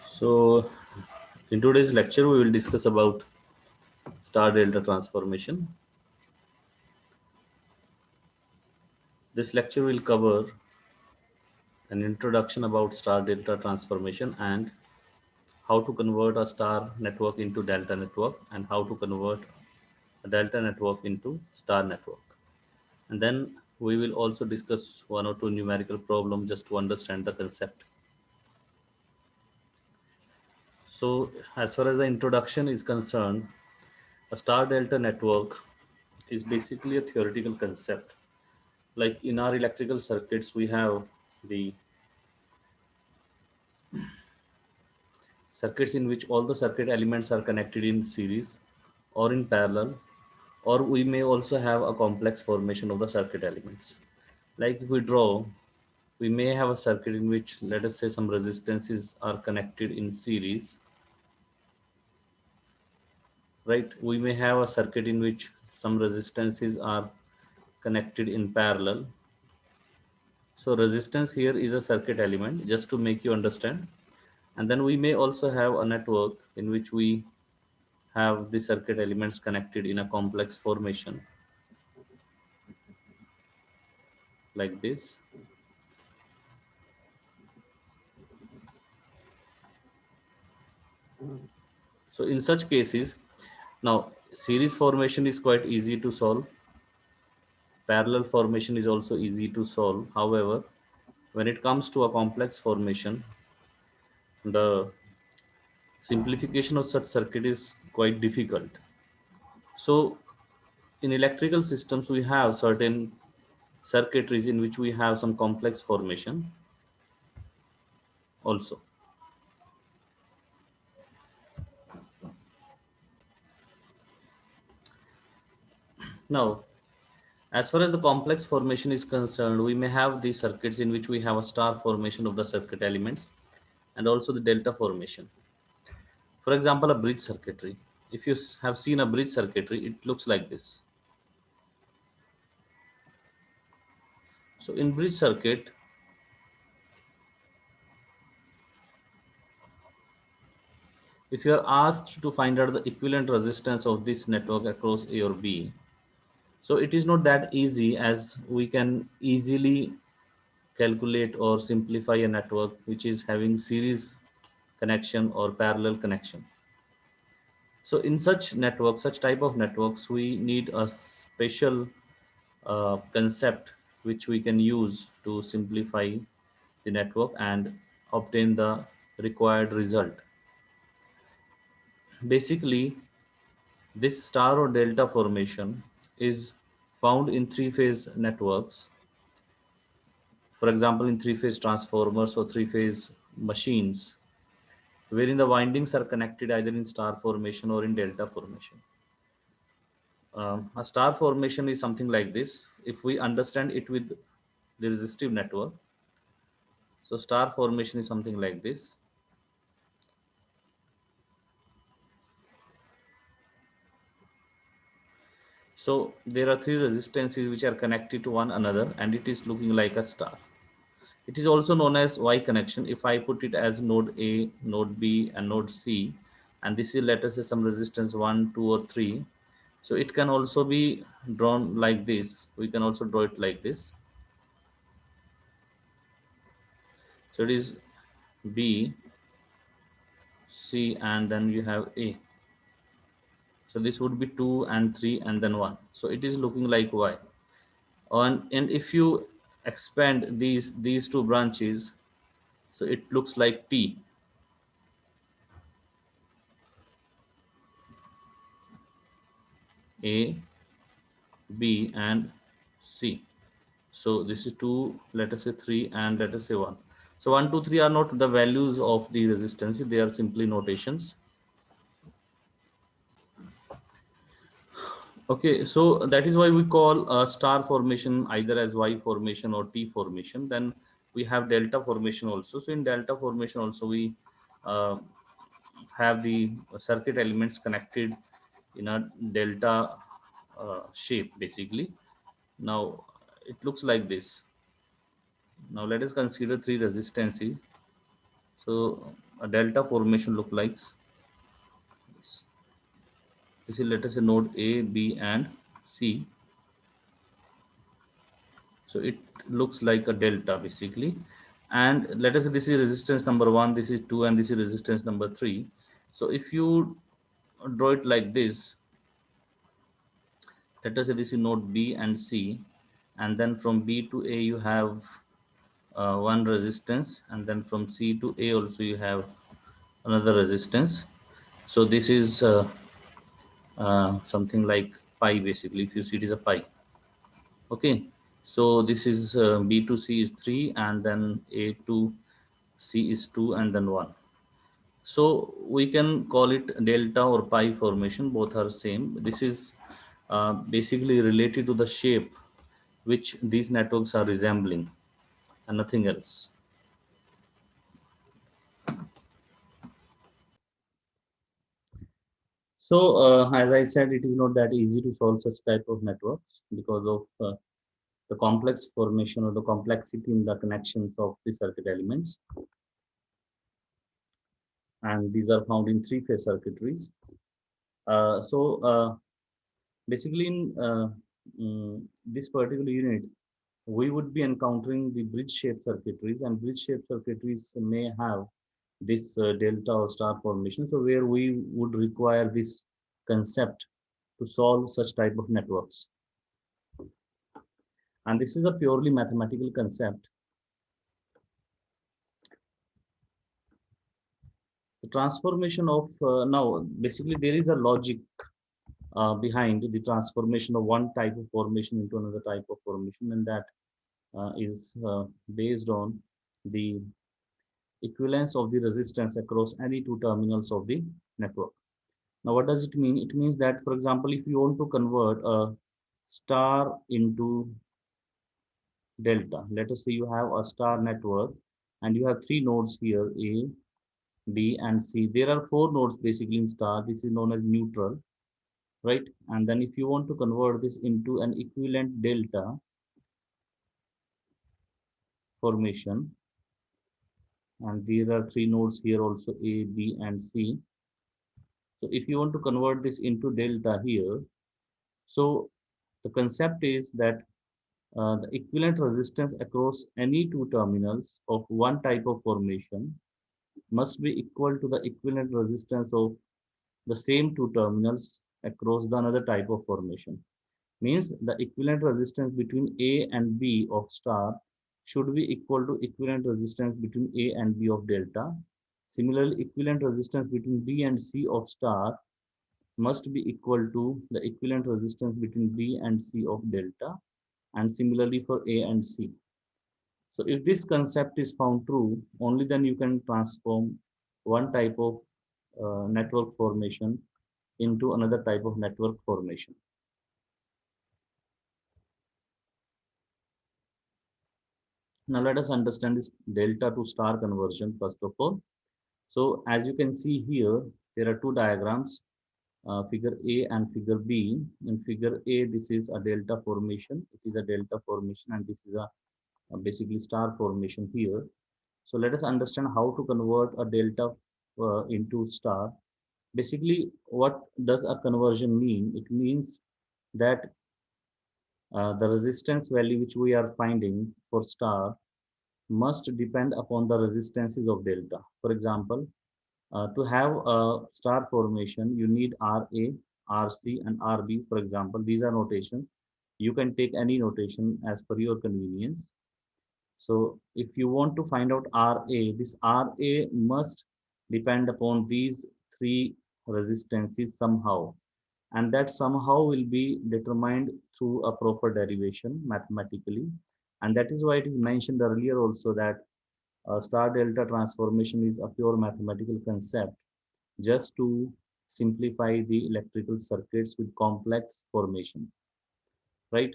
So, in today's lecture, we will discuss about star delta transformation. This lecture will cover an introduction about star delta transformation and how to convert a star network into delta network and how to convert a delta network into star network. And then we will also discuss one or two numerical problems just to understand the concept. So, as far as the introduction is concerned, a star delta network is basically a theoretical concept. Like in our electrical circuits, we have the circuits in which all the circuit elements are connected in series or in parallel, or we may also have a complex formation of the circuit elements. Like if we draw, we may have a circuit in which, let us say, some resistances are connected in series, right? We may have a circuit in which some resistances are connected in parallel. So resistance here is a circuit element, just to make you understand. And then we may also have a network in which we have the circuit elements connected in a complex formation like this. So in such cases, now series formation is quite easy to solve. Parallel formation is also easy to solve. However, when it comes to a complex formation, the simplification of such circuit is quite difficult. So in electrical systems, we have certain circuitries in which we have some complex formation also. Now, as far as the complex formation is concerned, we may have the circuits in which we have a star formation of the circuit elements and also the delta formation. For example, a bridge circuitry. If you have seen a bridge circuitry, it looks like this. So in bridge circuit, if you are asked to find out the equivalent resistance of this network across A or B, so it is not that easy as we can easily calculate or simplify a network which is having series connection or parallel connection. So in such networks, such type of networks, we need a special concept which we can use to simplify the network and obtain the required result. Basically, this star or delta formation is found in three-phase networks. For example, in three-phase transformers or three-phase machines, wherein the windings are connected either in star formation or in delta formation. A star formation is something like this. If we understand it with the resistive network, so star formation is something like this. So there are three resistances which are connected to one another and it is looking like a star. It is also known as Y connection. If I put it as node A, node B and node C, and this is, let us say, some resistance 1, 2 or 3. So it can also be drawn like this. We can also draw it like this. So it is B, C and then you have A. So this would be 2 and 3 and then 1. So it is looking like Y. And if you expand these two branches, so it looks like T. A, B and C. So this is 2, let us say 3 and let us say 1. So 1, 2, 3 are not the values of the resistance, they are simply notations. Okay, so that is why we call a star formation either as Y formation or T formation. Then we have delta formation also. So in delta formation also we uh, have the circuit elements connected in a delta shape basically. Now it looks like this. Now let us consider three resistances. So a delta formation look like this. This is, let us say, node A, B, and C. So it looks like a delta basically. And let us say this is resistance number 1, this is 2, and this is resistance number 3. So if you draw it like this, let us say this is node B and C, and then from B to A you have one resistance, and then from C to A also you have another resistance. So this is something like pi basically. If you see, it is a pi. Okay, so this is B to C is 3, and then A to C is 2, and then 1. So we can call it delta or pi formation, both are same. This is basically related to the shape which these networks are resembling and nothing else. So as I said, it is not that easy to solve such type of networks because of the complex formation or the complexity in the connections of the circuit elements. And these are found in three-phase circuitries. So basically in this particular unit, we would be encountering the bridge-shaped circuitries, and bridge-shaped circuitries may have this delta or star formation. So where we would require this concept to solve such type of networks. And this is a purely mathematical concept. The transformation of now basically there is a logic behind the transformation of one type of formation into another type of formation, and that is based on the equivalence of the resistance across any two terminals of the network. Now, what does it mean? It means that, for example, if you want to convert a star into delta, let us say you have a star network and you have three nodes here, A, B, and C. There are four nodes basically in star. This is known as neutral, right? And then if you want to convert this into an equivalent delta formation, and there are three nodes here also, A, B, and C. So if you want to convert this into delta here, so the concept is that the equivalent resistance across any two terminals of one type of formation must be equal to the equivalent resistance of the same two terminals across the another type of formation. Means the equivalent resistance between A and B of star should be equal to equivalent resistance between A and B of delta. Similarly, equivalent resistance between B and C of star must be equal to the equivalent resistance between B and C of delta, and similarly for A and C. So if this concept is found true, only then you can transform one type of network formation into another type of network formation. Now let us understand this delta to star conversion first of all. So as you can see here, there are two diagrams, figure A and figure B. In figure A, this is a delta formation. It is a delta formation, and this is a basically star formation here. So let us understand how to convert a delta into star. Basically, what does a conversion mean? It means that the resistance value which we are finding for star must depend upon the resistances of delta. For example, to have a star formation, you need RA, RC, and RB. For example, these are notations. You can take any notation as per your convenience. So if you want to find out RA, this RA must depend upon these three resistances somehow. And that somehow will be determined through a proper derivation mathematically. And that is why it is mentioned earlier also that star delta transformation is a pure mathematical concept just to simplify the electrical circuits with complex formations, right?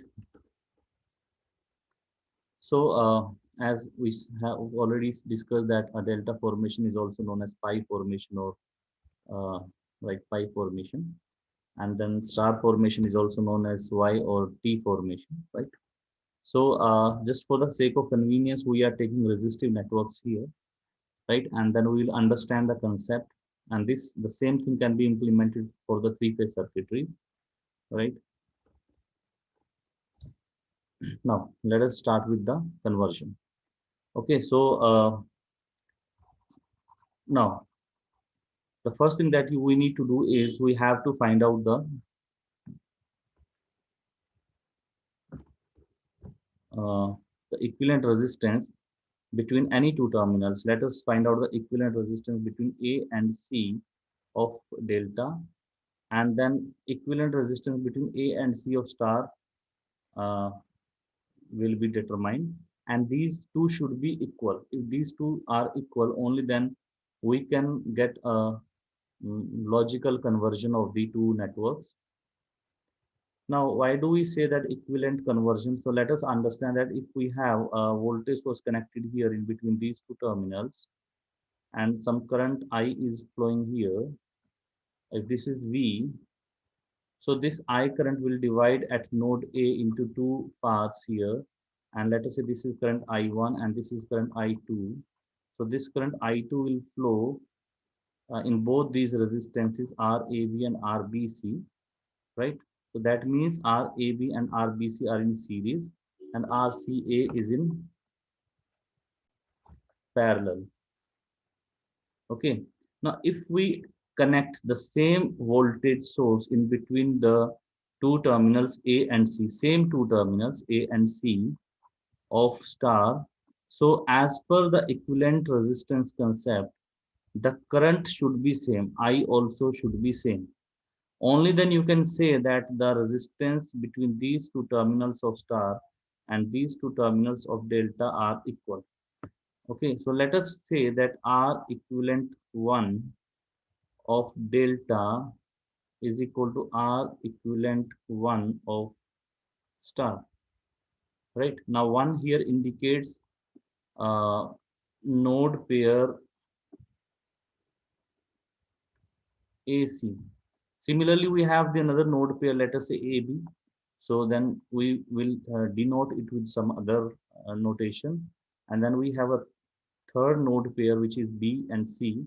So as we have already discussed that a delta formation is also known as pi formation or uh, like pi formation, and then star formation is also known as Y or T formation, right? So just for the sake of convenience, we are taking resistive networks here. right? And then we will understand the concept. And this the same thing can be implemented for the three-phase circuitries, right? Now let us start with the conversion. Okay, so now the first thing that we need to do is we have to find out uh, the equivalent resistance between any two terminals. Let us find out the equivalent resistance between A and C of delta, and then equivalent resistance between A and C of star uh, will be determined. And these two should be equal. If these two are equal, only then we can get a logical conversion of the two networks. Now, why do we say that equivalent conversion? So let us understand that if we have a voltage source connected here in between these two terminals, and some current I is flowing here, if this is V, so this I current will divide at node A into two paths here. And let us say this is current I1 and this is current I2. So this current I2 will flow in both these resistances RAB and RBC, right? So that means RAB and RBC are in series and RCA is in parallel. Okay. Now, if we connect the same voltage source in between the two terminals A and C, same two terminals A and C of star, so as per the equivalent resistance concept, the current should be same. I also should be same. Only then you can say that the resistance between these two terminals of star and these two terminals of delta are equal. Okay, so let us say that R equivalent 1 of delta is equal to R equivalent 1 of star, right? Now 1 here indicates uh, node pair AC. Similarly, we have the another node pair, let us say AB. So then we will denote it with some other notation. And then we have a third node pair, which is B and C.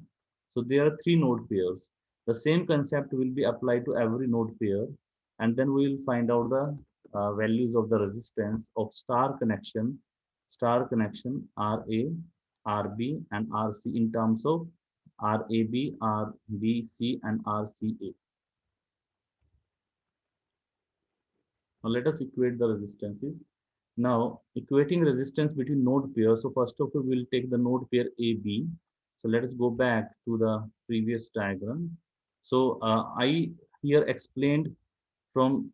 So there are three node pairs. The same concept will be applied to every node pair. And then we will find out the values of the resistance of star connection RA, RB, and RC in terms of RAB, RBC, and RCA. Now let us equate the resistances. Now equating resistance between node pairs. So first of all, we'll take the node pair AB. So let us go back to the previous diagram. So I here explained from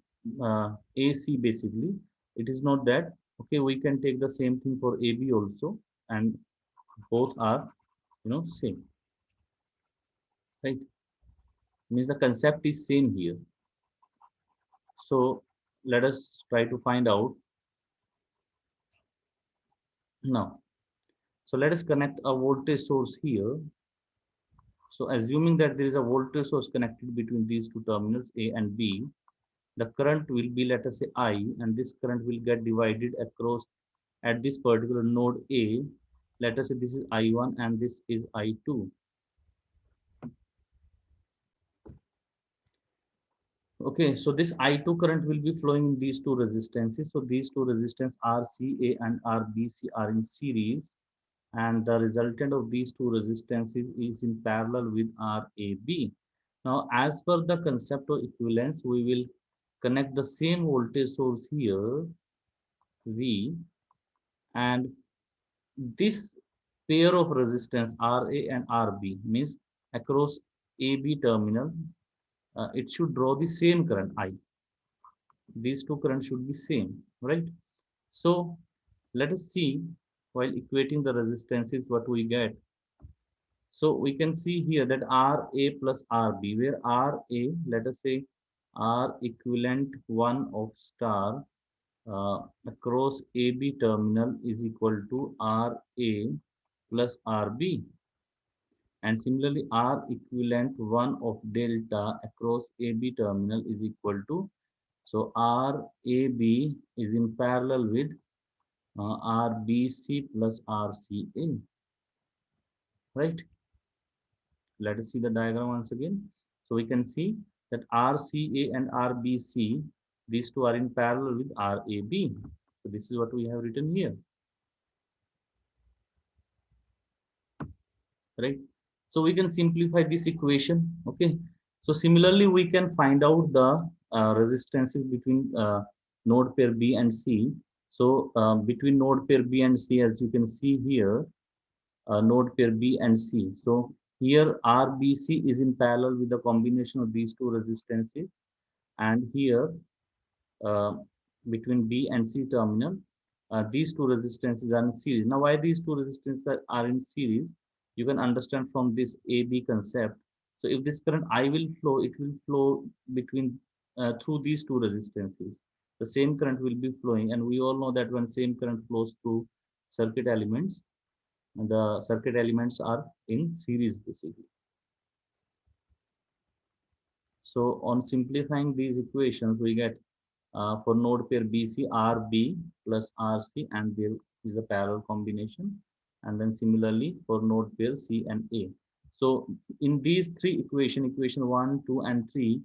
AC basically. It is not that. Okay, we can take the same thing for AB also, and both are same, right? Means the concept is same here. So let us try to find out now. So let us connect a voltage source here. So assuming that there is a voltage source connected between these two terminals A and B, the current will be, let us say, I, and this current will get divided across at this particular node A. Let us say this is I1 and this is I2. Okay, so this I2 current will be flowing in these two resistances. So these two resistance RCA and RBC are in series, and the resultant of these two resistances is in parallel with RAB. Now, as per the concept of equivalence, we will connect the same voltage source here, V, and this pair of resistance RA and RB means across AB terminal, it should draw the same current I. These two currents should be same, right? So let us see while equating the resistances what we get. So we can see here that RA plus RB, where RA, let us say R equivalent 1 of star across AB terminal is equal to RA plus RB. And similarly, R equivalent 1 of delta across AB terminal is equal to, so RAB is in parallel with RBC plus RCA. right? Let us see the diagram once again. So we can see that RCA and RBC, these two are in parallel with RAB. So this is what we have written here, right? So we can simplify this equation. Okay. So similarly, we can find out the resistances between node pair B and C. So between node pair B and C, as you can see here, node pair B and C. So here RBC is in parallel with the combination of these two resistances, and here uh, between B and C terminal, these two resistances are in series. Now, why these two resistances are in series, you can understand from this AB concept. So, if this current I will flow, it will flow between through these two resistances. The same current will be flowing, and we all know that when same current flows through circuit elements, the circuit elements are in series basically. So, on simplifying these equations, we get for node pair BC, RB plus RC, and there is a parallel combination. And then similarly for node pair C and A. So in these three equation 1, 2, and 3,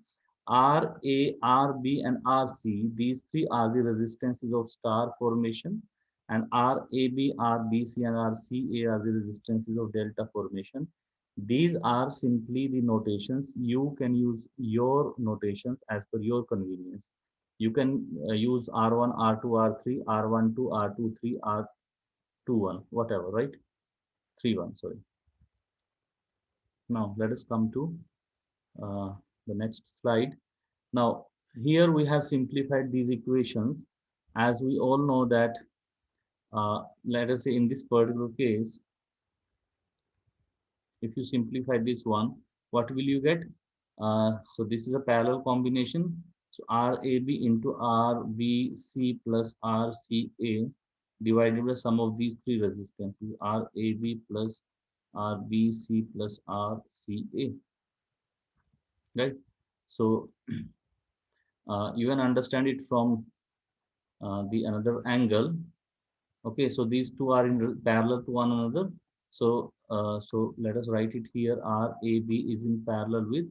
RA, RB, and RC, these three are the resistances of star formation, and RAB, RBC, and RCA are the resistances of delta formation. These are simply the notations. You can use your notations as per your convenience. You can use R1, R2, R3, R12, R23, R21, whatever, right? 31, sorry. Now, let us come to uh, the next slide. Now, here we have simplified these equations. As we all know that, let us say in this particular case, if you simplify this one, what will you get? So this is a parallel combination. So RAB into RBC plus RCA divided by sum of these three resistances, RAB plus RBC plus RCA, right? So you can understand it from the another angle. Okay, so these two are in parallel to one another. So, so let us write it here. RAB is in parallel with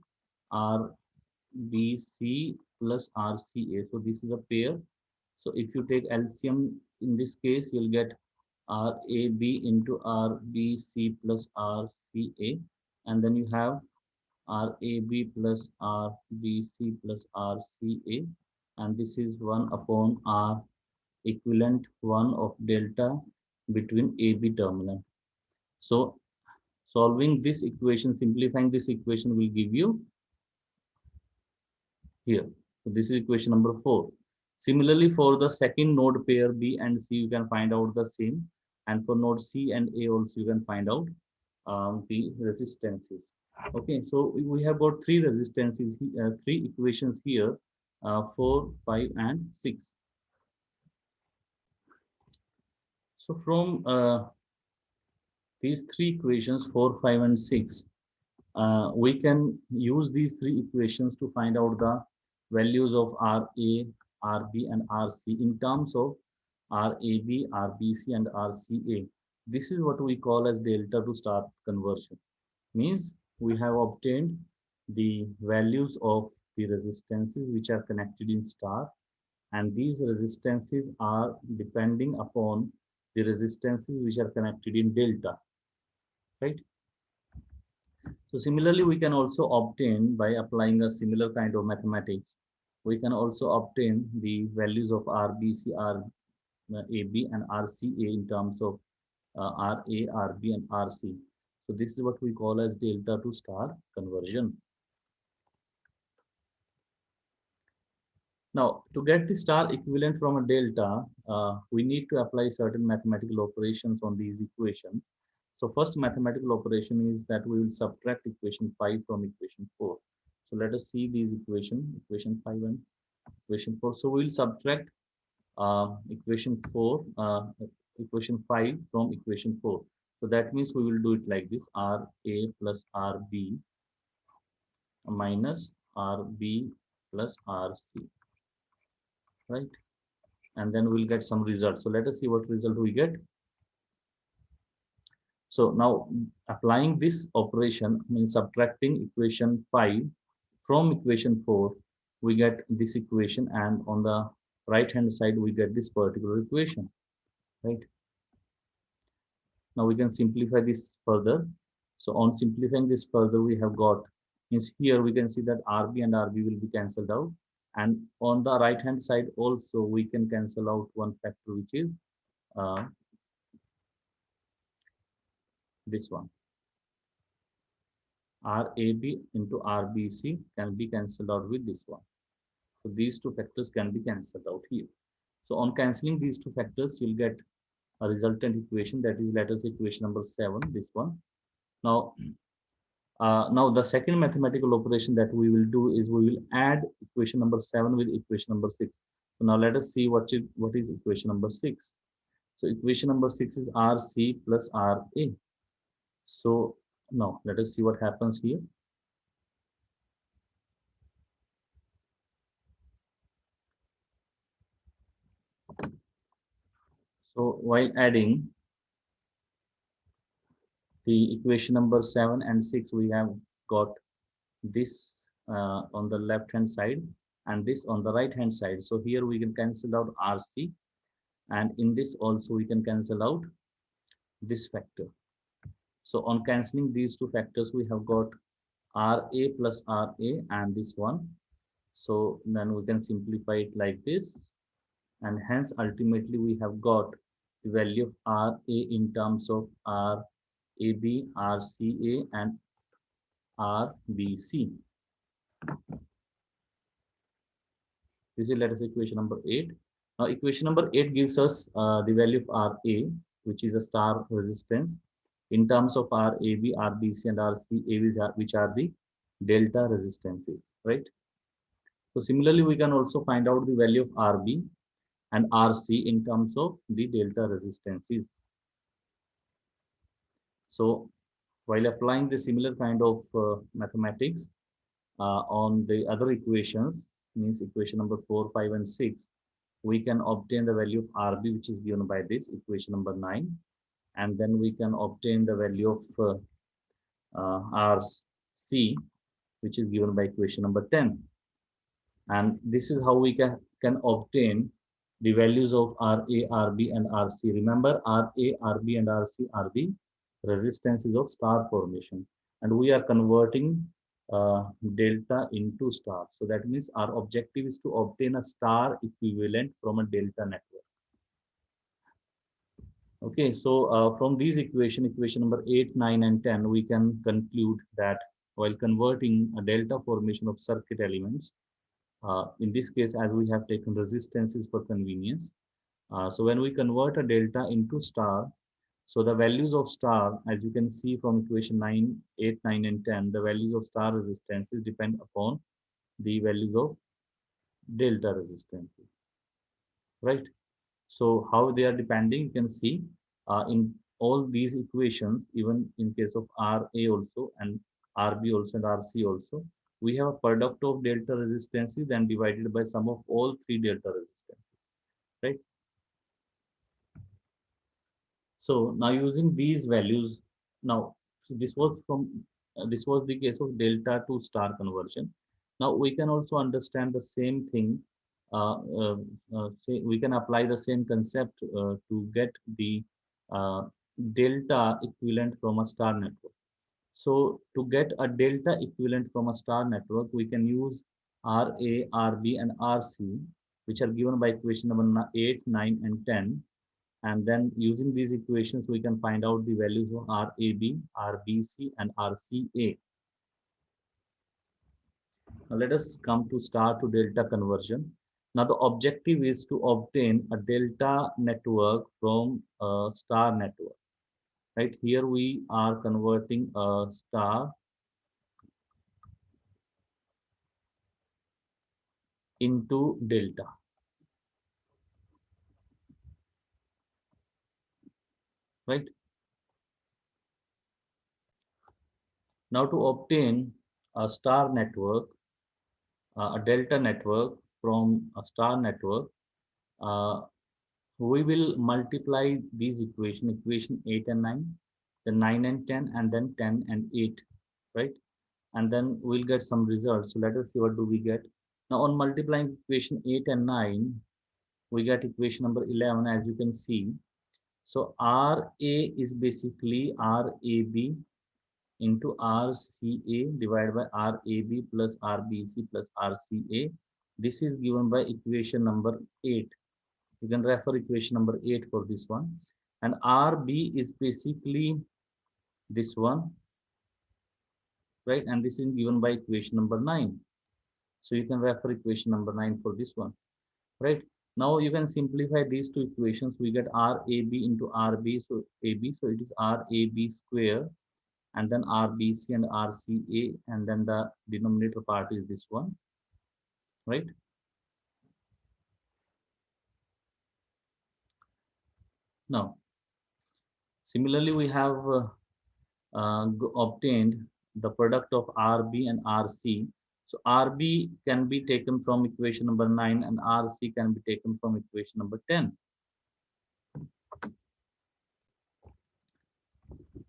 RBC plus RCA. So this is a pair. So if you take LCM in this case, you'll get RAB into RBC plus RCA, and then you have RAB plus RBC plus RCA, and this is 1 upon R equivalent 1 of delta between AB terminal. So solving this equation, simplifying this equation will give you here. So this is equation number 4. Similarly, for the second node pair B and C, you can find out the same. And for node C and A also, you can find out the resistances. Okay, so we have got three resistances, three equations here, 4, 5, and 6. So from these three equations, 4, 5, and 6, we can use these three equations to find out the values of RA, RB, and RC in terms of RAB, RBC, and RCA. This is what we call as delta to star conversion. Means we have obtained the values of the resistances which are connected in star, and these resistances are depending upon the resistances which are connected in delta, right? So similarly, we can also obtain by applying a similar kind of mathematics. We can also obtain the values of RBC, RAB, and RCA in terms of RA, RB, and RC. So this is what we call as delta to star conversion. Now, to get the star equivalent from a delta, we need to apply certain mathematical operations on these equations. So first mathematical operation is that we will subtract equation 5 from equation 4. So let us see these equation 5 and equation 4. So we will subtract equation 4, equation 5 from equation 4. So that means we will do it like this: RA plus RB minus RB plus RC, right? And then we'll get some result. So let us see what result we get. So now applying this operation means subtracting equation 5 from equation 4, we get this equation, and on the right hand side we get this particular equation, right? Now we can simplify this further. So on simplifying this further, we have got, means here we can see that RB and RB will be cancelled out. And on the right hand side also we can cancel out one factor, which is uh, this one. RAB into RBC can be cancelled out with this one. So these two factors can be cancelled out here. So on cancelling these two factors, you'll get a resultant equation, that is, let us say equation number 7, this one. Now the second mathematical operation that we will do is we will add equation number 7 with equation number 6. So now let us see what is equation number 6. So equation number 6 is RC plus RA. So now let us see what happens here. So while adding the equation number 7 and 6, we have got this on the left hand side and this on the right hand side. So here we can cancel out RC, and in this also we can cancel out this factor. So on cancelling these two factors, we have got RA plus RA and this one. So then we can simplify it like this, and hence ultimately we have got the value of RA in terms of RAB, RCA and RBC. This is, let us say, equation number 8. Now equation number 8 gives us the value of RA, which is a star resistance, in terms of RAB, RBC and RCA, which are the delta resistances, right? So similarly, we can also find out the value of RB and RC in terms of the delta resistances. So while applying the similar kind of mathematics on the other equations, means equation number 4, 5 and 6, we can obtain the value of RB, which is given by this equation number 9, and then we can obtain the value of RC, which is given by equation number 10. And this is how we can obtain the values of RA, RB and RC. Remember, RA, RB and RC are the resistances of star formation, and we are converting delta into star. So that means our objective is to obtain a star equivalent from a delta network. Okay, so from these equation number 8, 9 and 10, we can conclude that while converting a delta formation of circuit elements, in this case, as we have taken resistances for convenience, so when we convert a delta into star, so the values of star, as you can see from equation 9, 8, 9 and 10, the values of star resistances depend upon the values of delta resistances, right? So how they are depending, you can see in all these equations, even in case of RA also and RB also and RC also, we have a product of delta resistances then divided by sum of all three delta resistances, right? So now using these values, now this was the case of delta to star conversion. Now we can also understand the same thing. Say we can apply the same concept to get the uh, delta equivalent from a star network. So to get a delta equivalent from a star network, we can use RA, RB, and RC, which are given by equation number 8, 9, and 10. And then using these equations, we can find out the values of RAB, RBC, and RCA. Now let us come to star to delta conversion. Now the objective is to obtain a delta network from a star network. Right here we are converting a star into delta. Right now, to obtain a star network, a delta network from a star network, uh, we will multiply these equation 8 and 9 then 9 and 10, and then 10 and 8, right? And then we'll get some results. So let us see what do we get. Now on multiplying equation 8 and 9, we get equation number 11, as you can see. So RA is basically RAB into RCA divided by RAB plus RBC plus RCA. This is given by equation number 8. You can refer equation number 8 for this one. And RB is basically this one, right? And this is given by equation number 9. So you can refer equation number 9 for this one, right? Now you can simplify these two equations. We get RAB into RB, so AB, so it is RAB square, and then RBC and RCA, and then the denominator part is this one, right? Now, similarly, we have obtained the product of RB and RC. So RB can be taken from equation number 9 and RC can be taken from equation number 10.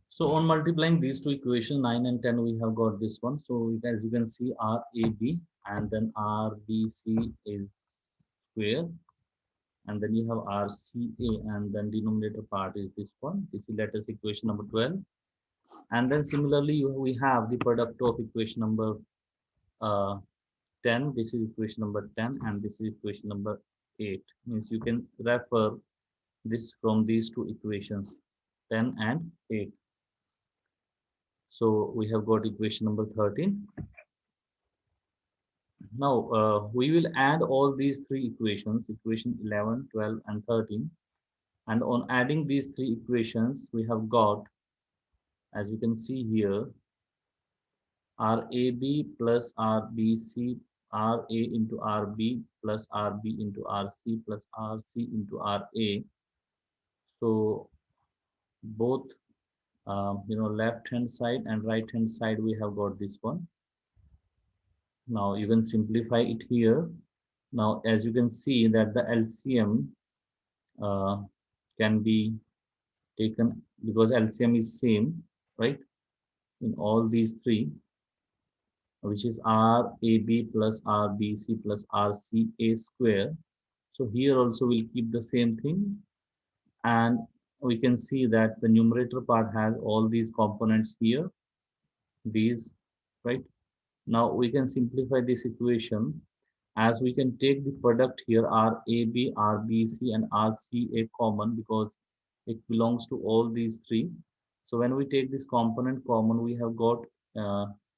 So on multiplying these two equations, 9 and 10, we have got this one. So as you can see, RAB and then RBC is square. And then you have RCA, and then denominator part is this one. This is let us equation number 12. And then similarly, we have the product of equation number uh, 10. This is equation number 10, and this is equation number 8. Means you can refer this from these two equations, 10 and 8. So we have got equation number 13. Now we will add all these three equations, equation 11, 12, and 13. And on adding these three equations, we have got, as you can see here, RAB plus RBC, RA into RB plus RB into RC plus RC into RA. So both left hand side and right hand side we have got this one. Now you can simplify it here. Now as you can see that the LCM uh, can be taken because LCM is same, right, in all these three, which is RAB plus RBC plus RCA square. So here also we'll keep the same thing, and we can see that the numerator part has all these components here, these, right? Now we can simplify this equation as we can take the product here RAB, RBC and RCA common because it belongs to all these three. So when we take this component common, we have got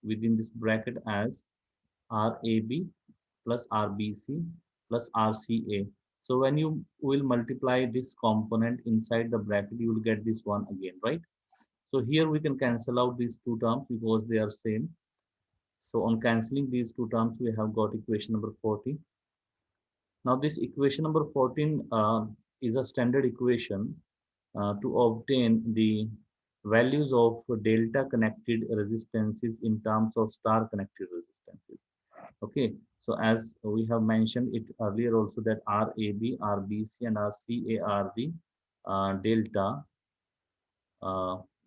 within this bracket as RAB plus RBC plus RCA. So when you will multiply this component inside the bracket, you will get this one again, right? So here we can cancel out these two terms because they are same. So on cancelling these two terms, we have got equation number 14. Now this equation number 14 is a standard equation to obtain the values of delta connected resistances in terms of star connected resistances. Okay, so as we have mentioned it earlier also that RAB, RBC and RCA are the delta,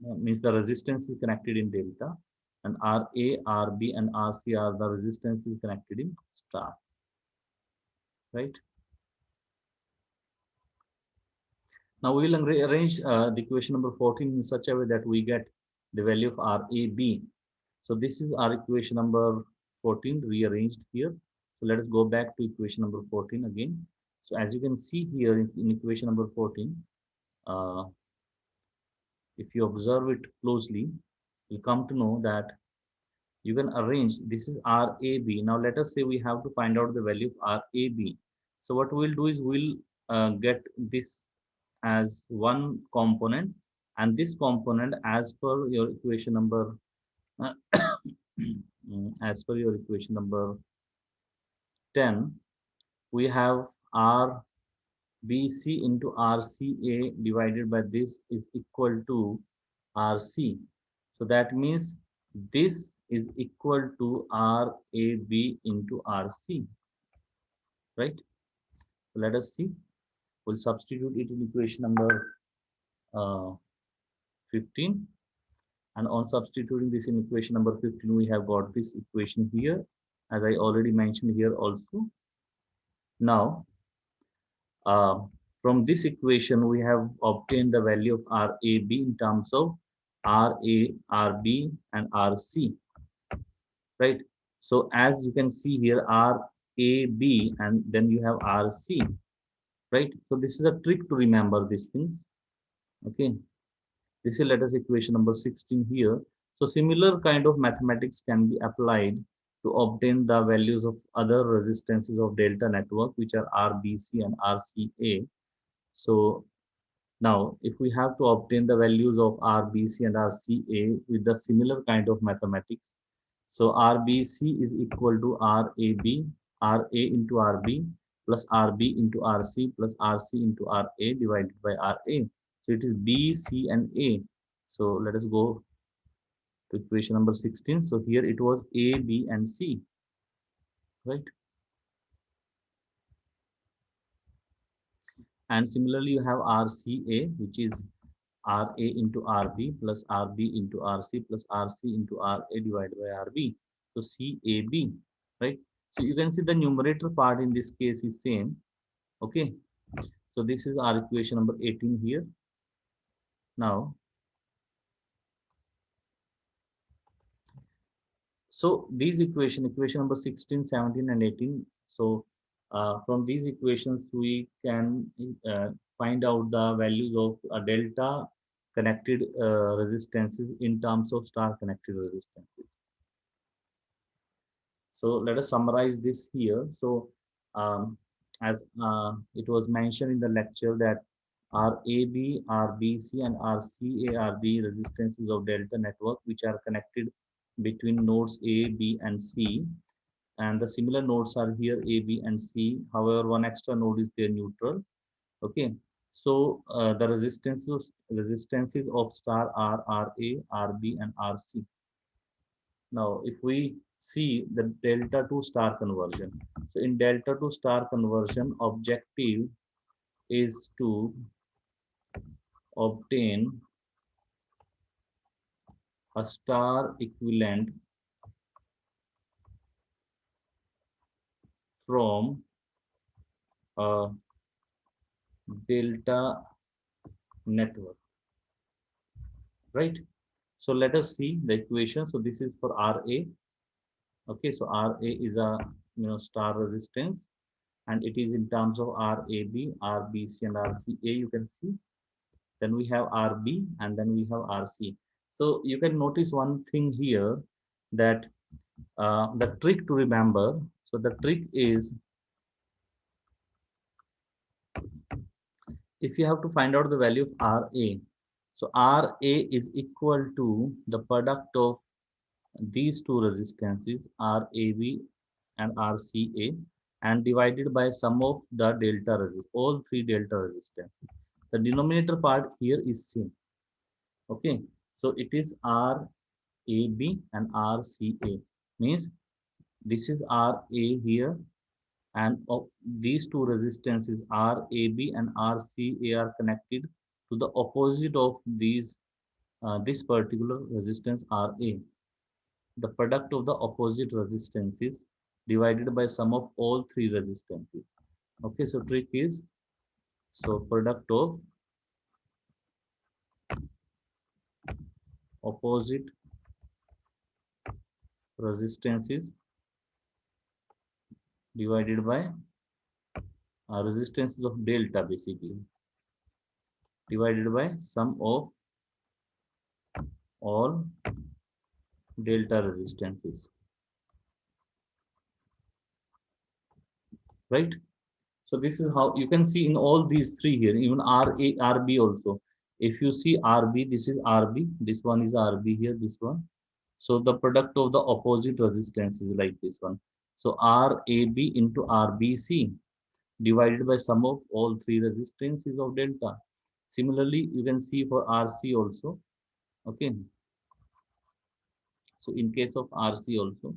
means the resistance is connected in delta, and RA, RB and RC are the resistances connected in star, right? Now we will arrange the equation number 14 in such a way that we get the value of RAB. So this is our equation number 14 rearranged here. So let us go back to equation number 14 again. So as you can see here in equation number 14, uh, if you observe it closely, you'll come to know that you can arrange, this is RAB. Now let us say we have to find out the value of RAB. So what we'll do is we'll get this as one component, and this component as per your equation number as per your equation number 10, we have RBC into RCA divided by this is equal to RC. So that means this is equal to RAB into RC, right? So let us see. We'll substitute it in equation number 15. And on substituting this in equation number 15, we have got this equation here, as I already mentioned here also. Now, uh, from this equation, we have obtained the value of RAB in terms of RA, RB, and RC, right? So as you can see here, RAB, and then you have RC, right? So this is a trick to remember these things. Okay, this is let us equation number 16 here. So similar kind of mathematics can be applied to obtain the values of other resistances of delta network, which are RBC and RCA. So now, if we have to obtain the values of RBC and RCA with the similar kind of mathematics, so RBC is equal to RAB, RA into RB plus RB into RC plus RC into RA divided by RA. So it is B, C, and A. So let us go to equation number 16. So here it was A, B, and C, right? And similarly, you have RCA, which is RA into RB plus RB into RC plus RC into RA divided by RB. So CAB, right? So you can see the numerator part in this case is same. Okay. So this is our equation number 18 here. Now, so these equation number 16, 17, and 18. So from these equations, we can find out the values of delta connected resistances in terms of star connected resistances. So let us summarize this here. So as it was mentioned in the lecture that RAB, RBC, and RCA are the resistances of delta network which are connected between nodes A, B, and C. And the similar nodes are here A, B, and C. However, one extra node is there neutral. Okay. So the resistances of star are RA, RB, and RC. Now, if we see the delta to star conversion, so in delta to star conversion, objective is to obtain a star equivalent from a delta network, right? So let us see the equation. So this is for RA. Okay, so RA is a star resistance, and it is in terms of RAB, RBC, and RCA. You can see. Then we have RB, and then we have RC. So you can notice one thing here, that the trick to remember. So the trick is, if you have to find out the value of RA, so RA is equal to the product of these two resistances, RAB and RCA, and divided by sum of the delta resist, all three delta resistances. The denominator part here is same. Okay, so it is RAB and RCA, means this is RA here, and of these two resistances RAB and RCA are connected to the opposite of these this particular resistance RA. The product of the opposite resistances divided by sum of all three resistances. Okay, so trick is, so product of opposite resistances divided by resistances of delta, basically divided by sum of all delta resistances, right? So this is how you can see in all these three here, even RB also. If you see RB, this is RB, this one is RB here, this one. So the product of the opposite resistance is like this one. So RAB into RBC divided by sum of all three resistances of delta. Similarly, you can see for RC also. Okay. So in case of RC also,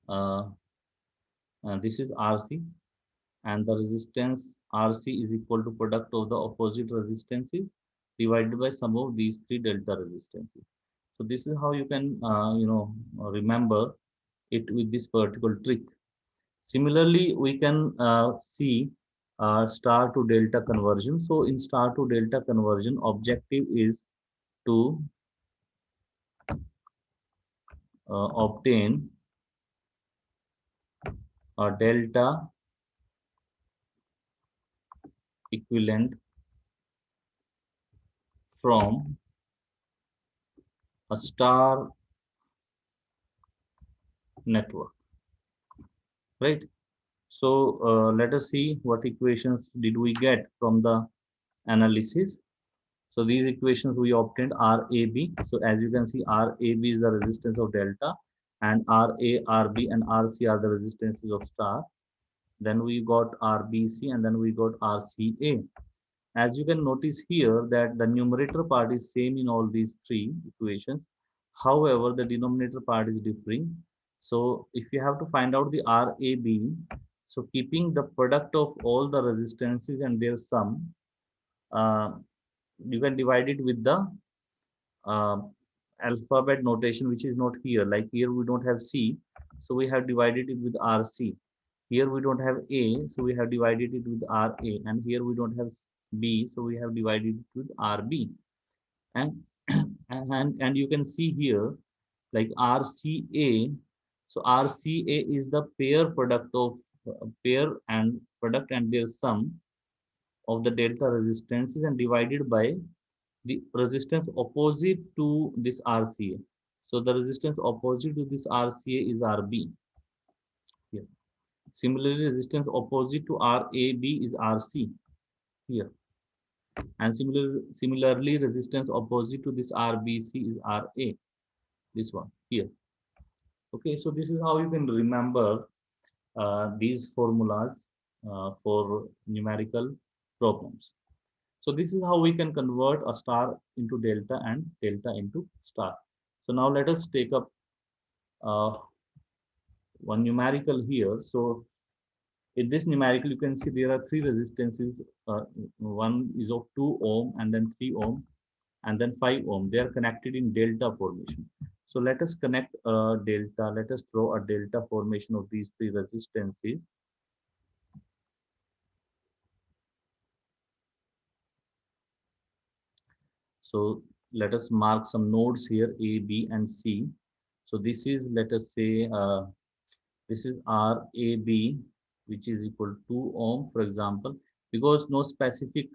uh, this is RC, and the resistance RC is equal to product of the opposite resistances divided by sum of these three delta resistances. So this is how you can, remember it with this particular trick. Similarly, we can see star to delta conversion. So in star to delta conversion, objective is to obtain a delta equivalent from a star network, right? So let us see what equations did we get from the analysis. So these equations we obtained RAB. So as you can see, RAB is the resistance of delta, and RA, RB, and RC are the resistances of star. Then we got RBC, and then we got RCA. As you can notice here that the numerator part is same in all these three equations. However, the denominator part is differing. So if you have to find out the RAB, so keeping the product of all the resistances and their sum, uh, you can divide it with the uh, alphabet notation, which is not here. Like here we don't have C, so we have divided it with RC. Here we don't have A, so we have divided it with RA, and here we don't have B, so we have divided it with RB. And and you can see here like RCA. So RCA is the pair product of pair and product and their sum of the delta resistances and divided by the resistance opposite to this RCA. So the resistance opposite to this RCA is RB here. Similarly, resistance opposite to RAB is RC here. And similarly, resistance opposite to this RBC is RA, this one here. Okay, so this is how you can remember these formulas for numerical problems. So this is how we can convert a star into delta and delta into star. So now let us take up uh, one numerical here. So in this numerical, you can see there are three resistances. One is of 2 ohm, and then 3 ohm, and then 5 ohm. They are connected in delta formation. So let us connect a delta. Let us draw a delta formation of these three resistances. So let us mark some nodes here, A, B, and C. So this is, let us say, this is RAB, which is equal to 2 ohm, for example, because no specific,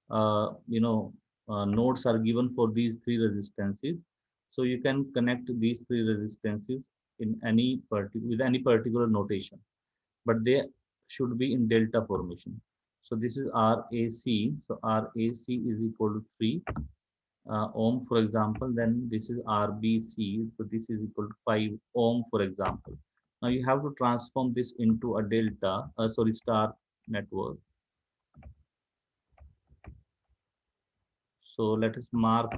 nodes are given for these three resistances. So you can connect these three resistances in any with any particular notation, but they should be in delta formation. So this is RAC. So RAC is equal to 3 ohm, for example. Then this is RBC. So this is equal to 5 ohm, for example. Now you have to transform this into a delta, star network. So let us mark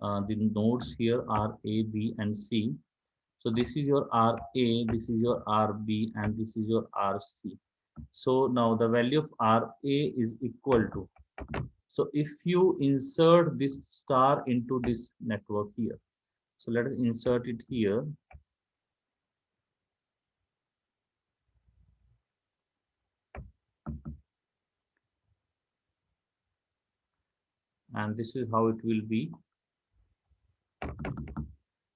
the nodes here are A, B, and C. So this is your RA, this is your RB, and this is your RC. So now the value of RA is equal to. So if you insert this star into this network here, so let us insert it here. And this is how it will be.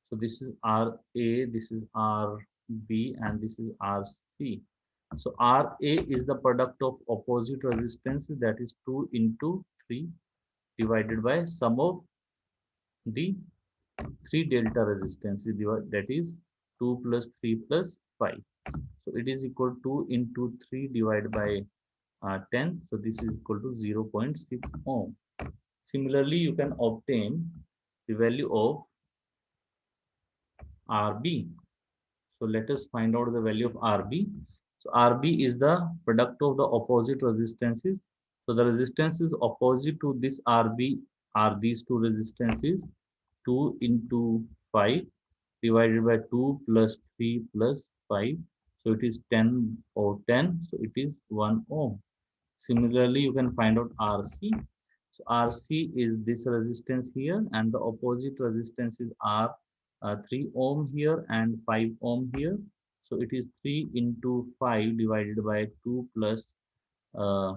So this is RA, this is RB, and this is RC. So RA is the product of opposite resistance, that is 2 into 3 divided by sum of the 3 delta resistances, that is 2 plus 3 plus 5. So it is equal to into 3 divided by 10. So this is equal to 0.6 ohm. Similarly, you can obtain the value of RB. So let us find out the value of RB. So RB is the product of the opposite resistances. So the resistances opposite to this RB are these two resistances, 2 into 5 divided by 2 plus 3 plus 5. So it is 10 or 10. So it is 1 ohm. Similarly, you can find out RC. So RC is this resistance here, and the opposite resistance is R, 3 ohm here and 5 ohm here. So it is 3 into 5 divided by 2 plus uh,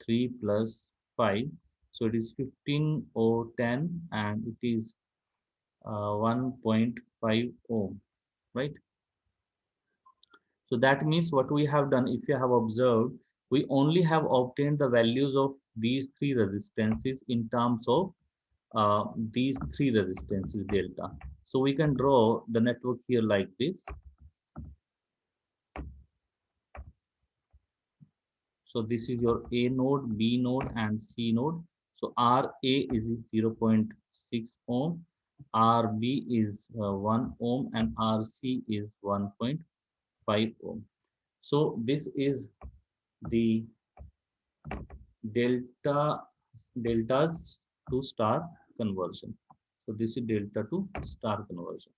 3 plus 5. So it is 15 or 10, and it is 1.5 ohm, right? So that means what we have done, if you have observed, we only have obtained the values of these three resistances in terms of these three resistances delta. So we can draw the network here like this. So this is your A node, B node, and C node. So RA is 0.6 ohm, RB is 1 ohm, and RC is 1.5 ohm. So this is the delta deltas to star conversion. So this is delta to star conversion.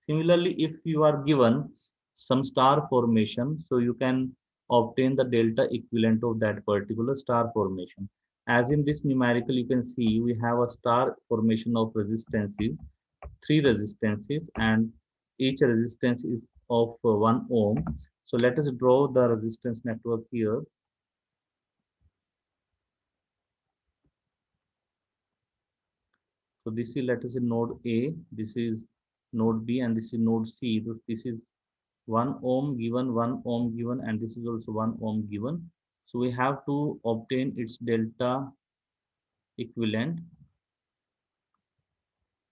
Similarly, if you are given some star formation, so you can obtain the delta equivalent of that particular star formation. As in this numerical, you can see we have a star formation of resistances, three resistances, and each resistance is of 1 ohm. So let us draw the resistance network here. So this is, let us say, node A, this is node B, and this is node C. This is 1 ohm given, 1 ohm given, and this is also 1 ohm given. So we have to obtain its delta equivalent.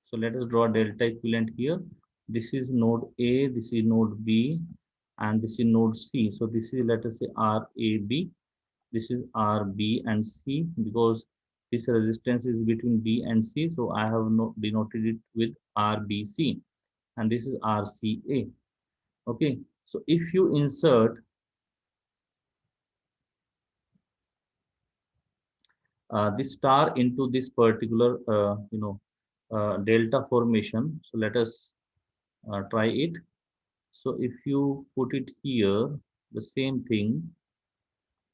So let us draw delta equivalent here. This is node A, this is node B, and this is node C. So this is, let us say, RAB. This is RB and C, because this resistance is between B and C. So I have denoted it with RBC, and this is RCA. Okay. So if you insert this star into this particular, delta formation. So let us try it. So if you put it here, the same thing,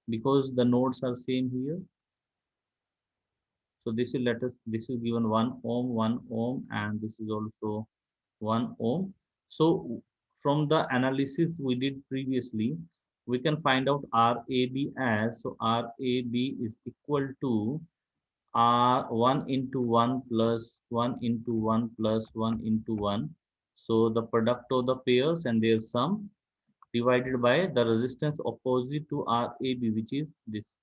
because the nodes are same here. So this is, let us, this is given 1 ohm, and this is also 1 ohm. So from the analysis we did previously, we can find out RAB as, so RAB is equal to R 1 into 1 plus 1 into 1 plus 1 into 1. So the product of the pairs and their sum divided by the resistance opposite to RAB, which is this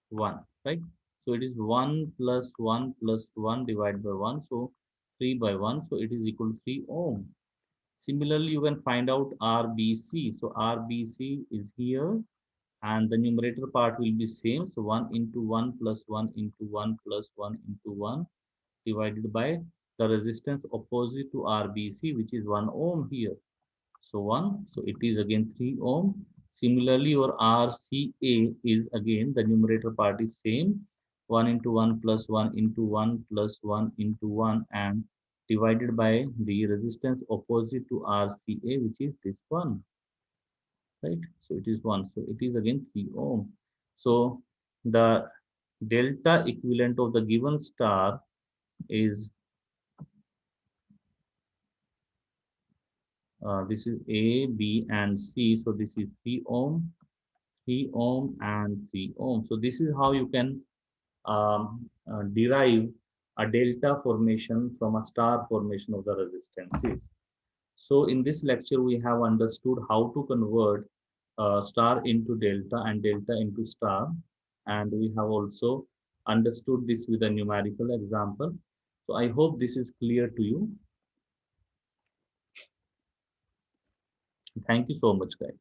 1, right? So it is 1 plus 1 plus 1 divided by 1. So 3 by 1. So it is equal to 3 ohm. Similarly, you can find out RBC. So RBC is here, and the numerator part will be same. So 1 into 1 plus 1 into 1 plus 1 into 1 divided by the resistance opposite to RBC, which is 1 ohm here. So 1, so it is again 3 ohm. Similarly, your RCA is again, the numerator part is same, 1 into 1 plus 1 into 1 plus 1 into 1, and divided by the resistance opposite to RCA, which is this one, right? So it is 1. So it is again 3 ohm. So the delta equivalent of the given star is, this is A, B, and C. So this is 3 ohm, 3 ohm, and 3 ohm. So this is how you can derive a delta formation from a star formation of the resistances. So in this lecture, we have understood how to convert star into delta and delta into star. And we have also understood this with a numerical example. So I hope this is clear to you. Thank you so much, guys.